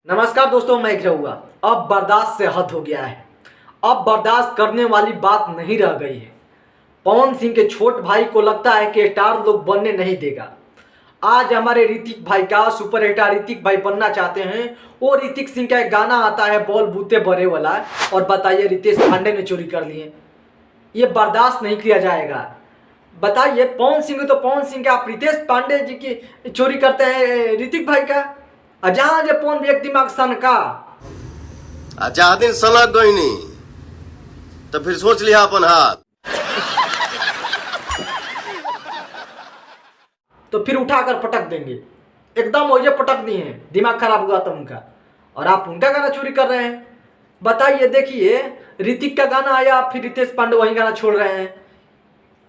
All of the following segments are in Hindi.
नमस्कार दोस्तों, मैं एक रहुआ। अब बर्दाश्त से हद हो गया है। अब बर्दाश्त करने वाली बात नहीं रह गई है। पवन सिंह के छोट भाई को लगता है कि स्टार लोग बनने नहीं देगा। आज हमारे ऋतिक भाई का सुपर स्टार ऋतिक भाई बनना चाहते हैं। वो ऋतिक सिंह का एक गाना आता है बॉल बूते बड़े वाला, और बताइए रितेश पांडे ने चोरी कर लिए। ये बर्दाश्त नहीं किया जाएगा। बताइए, पवन सिंह तो पवन सिंह का, आप रितेश पांडे जी की चोरी करते हैं ऋतिक भाई का। जहां जे पवन भी एक दिमाग सन का। जहाँ दिन सनक गईनी तो फिर सोच लिया अपन हाथ। तो फिर उठाकर पटक देंगे, एकदम वही पटक दिए हैं। दिमाग खराब हुआ था उनका, और आप उनका गाना चोरी कर रहे हैं। बताइए, देखिए ऋतिक का गाना आया, फिर रितेश पांडे वही गाना छोड़ रहे हैं।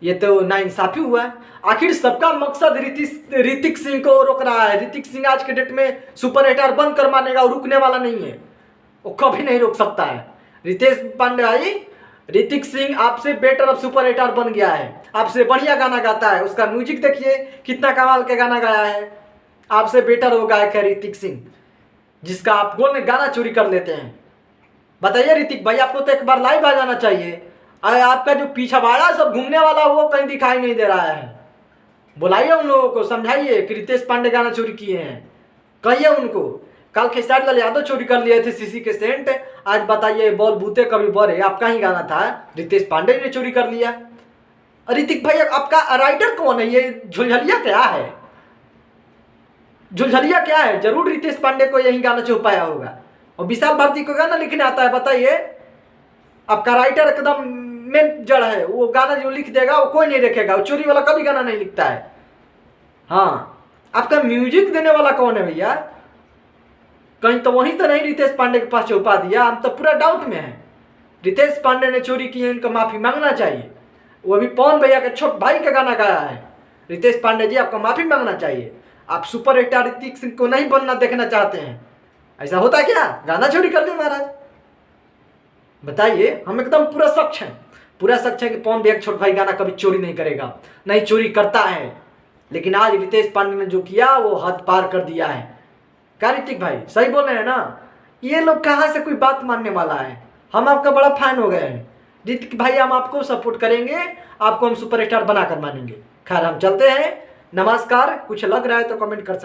ये तो नाइंसाफी हुआ है। आखिर सबका मकसद ऋतिक सिंह को रोक रहा है। ऋतिक सिंह आज के डेट में सुपर स्टार बनकर मानेगा और रुकने वाला नहीं है। वो कभी नहीं रोक सकता है। रितेश पांडे भाई, ऋतिक सिंह आपसे बेटर अब सुपर स्टार बन गया है। आपसे बढ़िया गाना गाता है। उसका म्यूजिक देखिए, कितना कमाल के गाना गाया है। आपसे बेटर हो गायक है ऋतिक सिंह, जिसका आप गोल में गाना चोरी कर लेते हैं। बताइए ऋतिक भाई, आपको तो एक बार लाइव आ जाना चाहिए। आपका जो पीछा भाड़ा सब घूमने वाला वो कहीं दिखाई नहीं दे रहा है। बुलाइए उन लोगों को, समझाइए कि रितेश पांडे गाना चोरी किए हैं। कहिए उनको। कल खेसारी लाल यादव चोरी कर लिए थे सीसी के सेंट। आज बताइए बॉल बूते कभी बड़े, आपका ही गाना था, रितेश पांडे ने चोरी कर लिया। ऋतिक भाई, आपका राइटर कौन है? ये झुलझलिया क्या है? झुलझलिया क्या है? जरूर रितेश पांडे को यही गाना चौपाया होगा। और विशाल भारती को गाना लिखने आता है। बताइए, आपका राइटर एकदम मेन जड़ है। वो गाना जो लिख देगा वो कोई नहीं रखेगा। वो चोरी वाला कभी गाना नहीं लिखता है। हाँ, आपका म्यूजिक देने वाला कौन है भैया? कहीं तो वहीं तो नहीं रितेश पांडे के पास चौपा दिया। हम तो पूरा डाउट में हैं। रितेश पांडे ने चोरी की है, इनको माफी मांगना चाहिए। वो अभी पवन भैया के छोट भाई का गाना गाया है। रितेश पांडे जी, आपको माफी मांगना चाहिए। आप सुपर स्टार ऋतिक सिंह को नहीं बनना देखना चाहते हैं। ऐसा होता है क्या? गाना चोरी कर दिया महाराज। बताइए, हम एकदम पूरा सच हैं। पूरा सच है कि पवन भैया छोट भाई गाना कभी चोरी नहीं करेगा, नहीं चोरी करता है। लेकिन आज रितेश पांडे ने जो किया वो हद पार कर दिया है। क्या ऋतिक भाई सही बोल रहे हैं ना? ये लोग कहाँ से कोई बात मानने वाला है? हम आपका बड़ा फैन हो गए हैं ऋतिक भाई। हम आपको सपोर्ट करेंगे, आपको हम सुपरस्टार बनाकर मानेंगे। खैर, हम चलते हैं। नमस्कार। कुछ लग रहा है तो कमेंट कर सकते हैं।